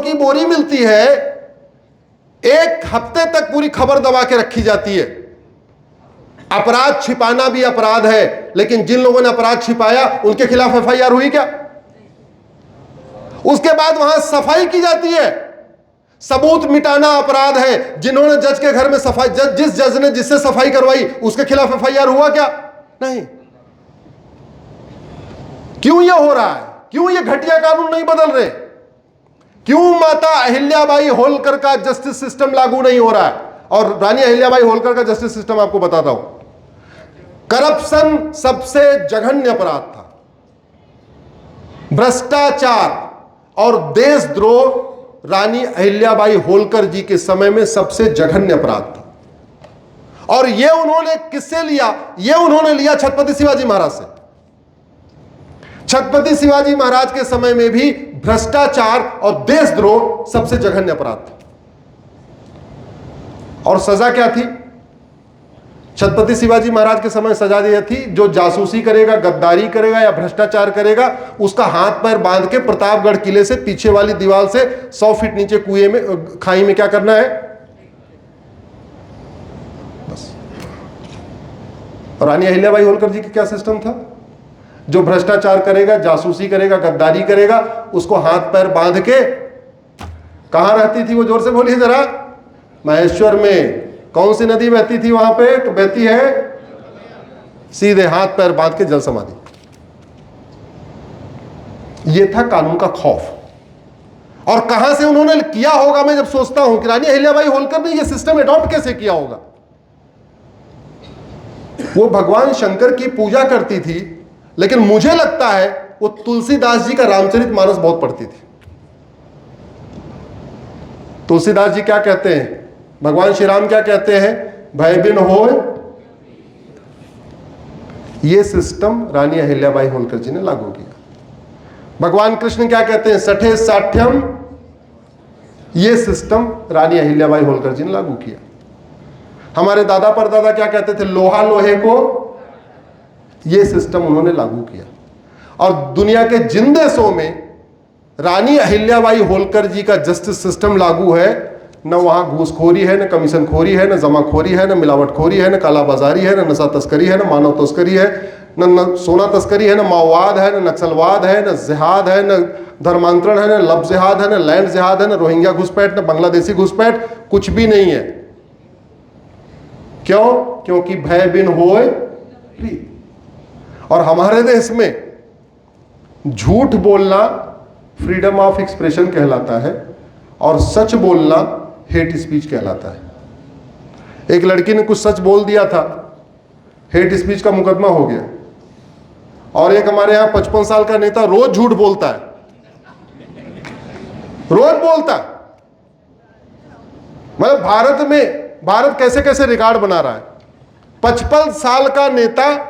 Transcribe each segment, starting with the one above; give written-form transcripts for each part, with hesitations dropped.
की बोरी मिलती है, एक हफ्ते तक पूरी खबर दबा के रखी जाती है। अपराध छिपाना भी अपराध है, लेकिन जिन लोगों ने अपराध छिपाया उनके खिलाफ एफआईआर हुई क्या? उसके बाद वहां सफाई की जाती है। सबूत मिटाना अपराध है। जिन्होंने जज के घर में सफाई, जिस जज ने जिससे सफाई करवाई उसके खिलाफ एफआईआर हुआ क्या? नहीं। क्यों यह हो रहा है? क्यों ये घटिया कानून नहीं बदल रहे? क्यों माता अहिल्याबाई होलकर का जस्टिस सिस्टम लागू नहीं हो रहा है? और रानी अहिल्याबाई होलकर का जस्टिस सिस्टम आपको बताता हूं। करप्शन सबसे जघन्य अपराध था। भ्रष्टाचार और देशद्रोह रानी अहिल्याबाई होलकर जी के समय में सबसे जघन्य अपराध था। और यह उन्होंने किससे लिया? यह उन्होंने लिया छत्रपति शिवाजी महाराज से। छत्रपति शिवाजी महाराज के समय में भी भ्रष्टाचार और देशद्रोह सबसे जघन्य अपराध था। और सजा क्या थी? छत्रपति शिवाजी महाराज के समय सजा यह थी, जो जासूसी करेगा, गद्दारी करेगा या भ्रष्टाचार करेगा, उसका हाथ पैर बांध के प्रतापगढ़ किले से पीछे वाली दीवार से 100 फीट नीचे कुएं में, खाई में क्या करना है? बस। और रानी अहिल्याबाई होलकर जी का क्या सिस्टम था? जो भ्रष्टाचार करेगा, जासूसी करेगा, गद्दारी करेगा, उसको हाथ पैर बांध के, कहां रहती थी वो? जोर से बोलिए जरा। महेश्वर में। कौन सी नदी बहती थी वहां पे? तो बहती है सीधे हाथ पैर बांध के जल समाधि। ये था कानून का खौफ। और कहां से उन्होंने किया होगा? मैं जब सोचता हूं कि रानी अहिल्याबाई होलकर ने यह सिस्टम एडॉप्ट कैसे किया होगा। वो भगवान शंकर की पूजा करती थी, लेकिन मुझे लगता है वो तुलसीदास जी का रामचरितमानस बहुत पढ़ती थी। तुलसीदास जी क्या कहते हैं? भगवान श्री राम क्या कहते हैं? भय बिन होय। यह सिस्टम रानी अहिल्याबाई होलकर जी ने लागू किया। भगवान कृष्ण क्या कहते हैं? सठे साठ्यम। यह सिस्टम रानी अहिल्याबाई होलकर जी ने लागू किया। हमारे दादा परदादा क्या कहते थे? लोहा लोहे को। यह सिस्टम उन्होंने लागू किया। और दुनिया के जिन देशों में रानी अहिल्याबाई होलकर जी का जस्टिस सिस्टम लागू है, न वहां घूसखोरी है, न कमीशनखोरी है, न जमाखोरी है, न मिलावटखोरी है, न कालाबाजारी है, न नशा तस्करी है, न मानव तस्करी है, न सोना तस्करी है, न माओवाद है, न नक्सलवाद है, न जिहाद है, न धर्मांतरण है, न लब जिहाद है, न लैंड जिहाद है, न रोहिंग्या घुसपैठ, न बांग्लादेशी घुसपैठ, कुछ भी नहीं है। क्यों? क्योंकि भय बिन होय प्रीत। और हमारे देश में झूठ बोलना फ्रीडम ऑफ एक्सप्रेशन कहलाता है और सच बोलना हेट स्पीच कहलाता है। एक लड़की ने कुछ सच बोल दिया था, हेट स्पीच का मुकदमा हो गया। और एक हमारे यहां 55 साल का नेता रोज झूठ बोलता है, रोज बोलता है। मतलब भारत कैसे कैसे रिकॉर्ड बना रहा है। 55 साल का नेता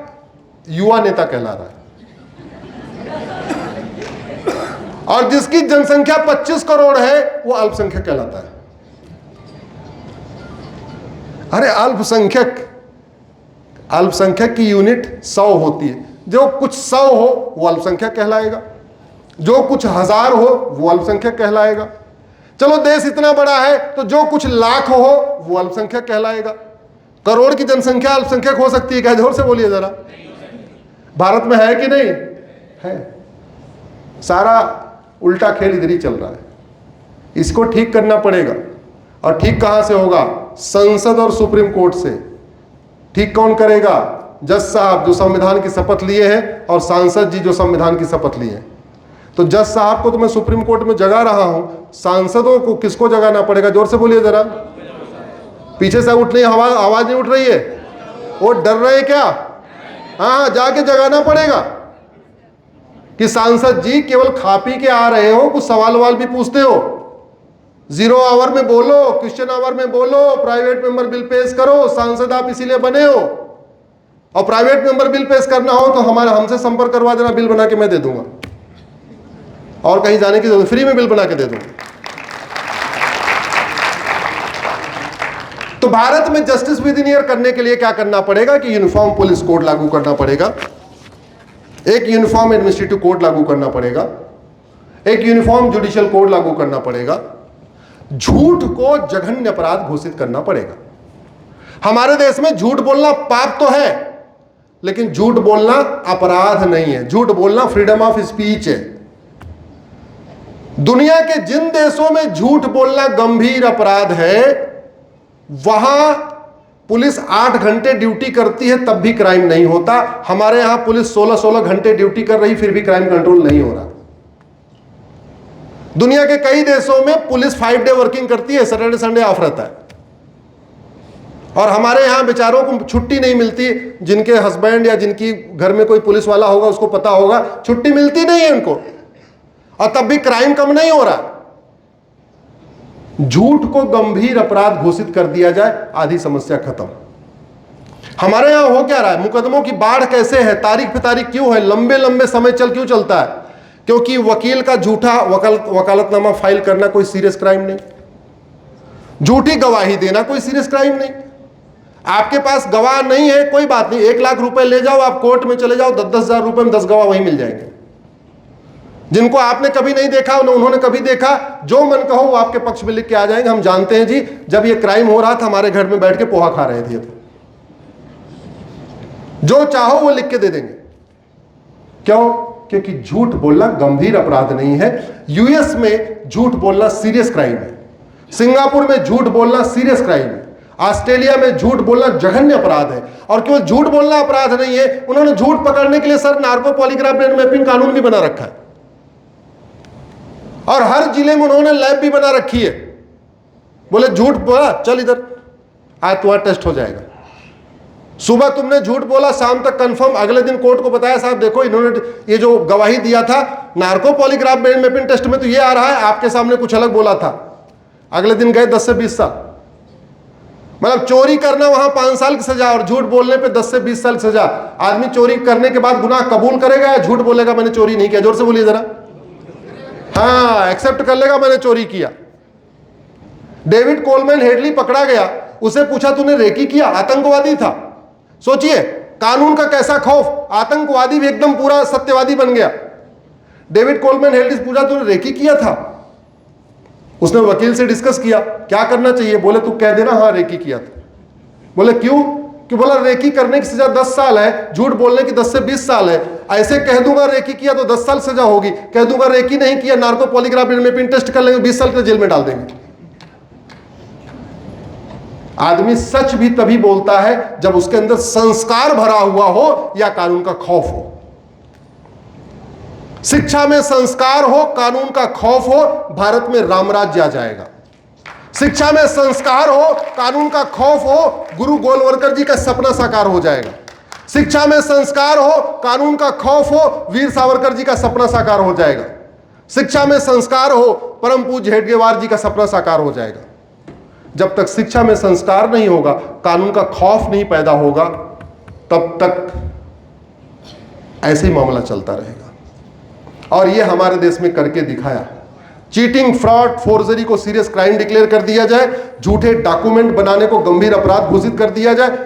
युवा नेता कहला रहा है, और जिसकी जनसंख्या 25 करोड़ है वो अल्पसंख्यक कहलाता है। अरे अल्पसंख्यक की यूनिट 100 होती है। जो कुछ 100 हो वो अल्पसंख्यक कहलाएगा, जो कुछ 1000 हो वो अल्पसंख्यक कहलाएगा। चलो देश इतना बड़ा है तो जो कुछ लाख हो वो अल्पसंख्यक कहलाएगा। करोड़ की जनसंख्या अल्पसंख्यक हो सकती है क्या? जोर से बोलिए जरा। भारत में है कि नहीं है? सारा उल्टा खेल इधर ही चल रहा है। इसको ठीक करना पड़ेगा। और ठीक कहां से होगा? संसद और सुप्रीम कोर्ट से। ठीक कौन करेगा? जज साहब जो संविधान की शपथ लिए हैं और सांसद जी जो संविधान की शपथ लिए हैं। तो जज साहब को तो मैं सुप्रीम कोर्ट में जगा रहा हूं, सांसदों को किसको जगाना पड़ेगा? जोर से बोलिए जरा। पीछे से उठ नहीं, आवाज नहीं उठ रही है। वो डर रहे हैं क्या? हाँ, जाके जगाना पड़ेगा कि सांसद जी केवल खा पी के आ रहे हो, कुछ सवाल वाल भी पूछते हो। 0 आवर में बोलो, क्वेश्चन आवर में बोलो, प्राइवेट मेंबर बिल पेश करो। सांसद आप इसीलिए बने हो। और प्राइवेट मेंबर बिल पेश करना हो तो हमसे संपर्क करवा देना, बिल बना के मैं दे दूंगा। और कहीं जाने की जरूरत, फ्री में बिल बना के दे दूंगा। तो भारत में जस्टिस विद इन ईयर करने के लिए क्या करना पड़ेगा कि यूनिफॉर्म पुलिस कोड लागू करना पड़ेगा, एक यूनिफॉर्म एडमिनिस्ट्रेटिव कोड लागू करना पड़ेगा, एक यूनिफॉर्म जुडिशियल कोड लागू करना पड़ेगा, झूठ को जघन्य अपराध घोषित करना पड़ेगा। हमारे देश में झूठ बोलना पाप तो है, लेकिन झूठ बोलना अपराध नहीं है। झूठ बोलना फ्रीडम ऑफ स्पीच है। दुनिया के जिन देशों में झूठ बोलना गंभीर अपराध है, वहां पुलिस 8 घंटे ड्यूटी करती है तब भी क्राइम नहीं होता। हमारे यहां पुलिस 16-16 घंटे ड्यूटी कर रही, फिर भी क्राइम कंट्रोल नहीं हो रहा। दुनिया के कई देशों में पुलिस 5 डे वर्किंग करती है, सैटरडे संडे ऑफ रहता है, और हमारे यहां बेचारों को छुट्टी नहीं मिलती। जिनके हस्बैंड या जिनकी घर में कोई पुलिस वाला होगा उसको पता होगा, छुट्टी मिलती नहीं है उनको, और तब भी क्राइम कम नहीं हो रहा। झूठ को गंभीर अपराध घोषित कर दिया जाए, आधी समस्या खत्म। हमारे यहां हो क्या रहा है, मुकदमों की बाढ़ कैसे है, तारीख पे तारीख क्यों है, लंबे लंबे समय क्यों चलता है? क्योंकि वकील का झूठा वकालतनामा फाइल करना कोई सीरियस क्राइम नहीं, झूठी गवाही देना कोई सीरियस क्राइम नहीं। आपके पास गवाह नहीं है, कोई बात नहीं, 1 लाख रुपए ले जाओ, आप कोर्ट में चले जाओ, 10-10 हजार रुपए में 10 गवाह वहीं मिल जाएंगे। जिनको आपने कभी नहीं देखा उन्होंने कभी देखा, जो मन कहो वो आपके पक्ष में लिख के आ जाएंगे। हम जानते हैं जी, जब ये क्राइम हो रहा था हमारे घर में बैठ के पोहा खा रहे थे, जो चाहो वो लिख के दे देंगे। क्यों? क्योंकि झूठ बोलना गंभीर अपराध नहीं है। यूएस में झूठ बोलना सीरियस क्राइम है, सिंगापुर में झूठ बोलना सीरियस क्राइम है, ऑस्ट्रेलिया में झूठ बोलना जघन्य अपराध है। और केवल झूठ बोलना अपराध नहीं है, उन्होंने झूठ पकड़ने के लिए sir narco polygraph brain mapping कानून भी बना रखा है, और हर जिले में उन्होंने लैब भी बना रखी है। बोले झूठ बोला, चल इधर, आज तुम्हारा टेस्ट हो जाएगा। सुबह तुमने झूठ बोला, शाम तक कंफर्म। अगले दिन कोर्ट को बताया, साहब देखो इन्होंने ये जो गवाही दिया था narco polygraph brain mapping test में तो ये आ रहा है, आपके सामने कुछ अलग बोला था। अगले दिन गए 10 से 20 साल। मतलब चोरी करना वहां 5 साल की सजा, और झूठ बोलने पे 10 से 20 साल की सजा। आदमी चोरी करने के बाद गुनाह कबूल करेगा या झूठ बोलेगा मैंने चोरी नहीं किया? जोर से बोलिए जरा। हाँ, एक्सेप्ट कर लेगा मैंने चोरी किया। डेविड कोलमैन हेडली पकड़ा गया, उसे पूछा तूने रेकी किया? आतंकवादी था। सोचिए कानून का कैसा खौफ, आतंकवादी भी एकदम पूरा सत्यवादी बन गया। डेविड कोलमैन हेडली से पूछा तूने रेकी किया था? उसने वकील से डिस्कस किया क्या करना चाहिए। बोले तू कह देना हाँ रेकी किया था। बोले क्यों? कि बोला रेकी करने की सजा 10 साल है, झूठ बोलने की 10 से 20 साल है। ऐसे कह दूंगा रेकी किया तो 10 साल सजा होगी, कह दूंगा रेकी नहीं किया, narco polygraph brain mapping test कर लेंगे, 20 साल के जेल में डाल देंगे। आदमी सच भी तभी बोलता है जब उसके अंदर संस्कार भरा हुआ हो या कानून का खौफ हो। शिक्षा में संस्कार हो, कानून का खौफ हो, भारत में रामराज्य आ जाएगा। शिक्षा में संस्कार हो, कानून का खौफ हो, गुरु गोलवलकर जी का सपना साकार हो जाएगा। शिक्षा में संस्कार हो, कानून का खौफ हो, वीर सावरकर जी का सपना साकार हो जाएगा। शिक्षा में संस्कार हो, परम पूज्य हेडगेवार जी का सपना साकार हो जाएगा। जब तक शिक्षा में संस्कार नहीं होगा, कानून का खौफ नहीं पैदा होगा, तब तक ऐसे ही मामला चलता रहेगा। और ये हमारे देश में करके दिखाया। चीटिंग, फ्रॉड, फोर्जरी को सीरियस क्राइम डिक्लेयर कर दिया जाए, झूठे डॉक्यूमेंट बनाने को गंभीर अपराध घोषित कर दिया जाए,